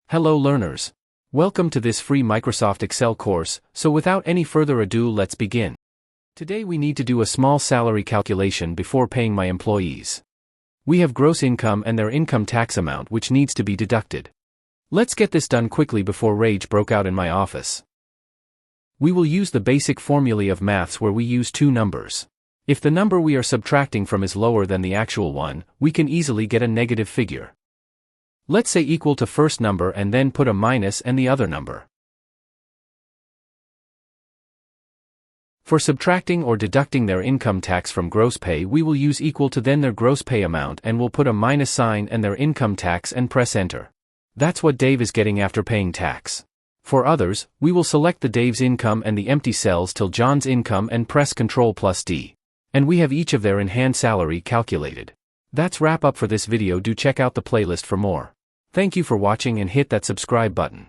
Hello learners. Welcome to this free Microsoft Excel course, so without any further ado let's begin. Today we need to do a small salary calculation before paying my employees. We have gross income and their income tax amount which needs to be deducted. Let's get this done quickly before rage broke out in my office. We will use the basic formulae of maths where we use two numbers. If the number we are subtracting from is lower than the actual one, we can easily get a negative figure. Let's say equal to first number and then put a minus and the other number. For subtracting or deducting their income tax from gross pay, we will use equal to then their gross pay amount and we'll put a minus sign and their income tax and press enter. That's what Dave is getting after paying tax. For others, we will select the Dave's income and the empty cells till John's income and press Ctrl+D. And we have each of their in-hand salary calculated. That's wrap up for this video. Do check out the playlist for more. Thank you for watching and hit that subscribe button.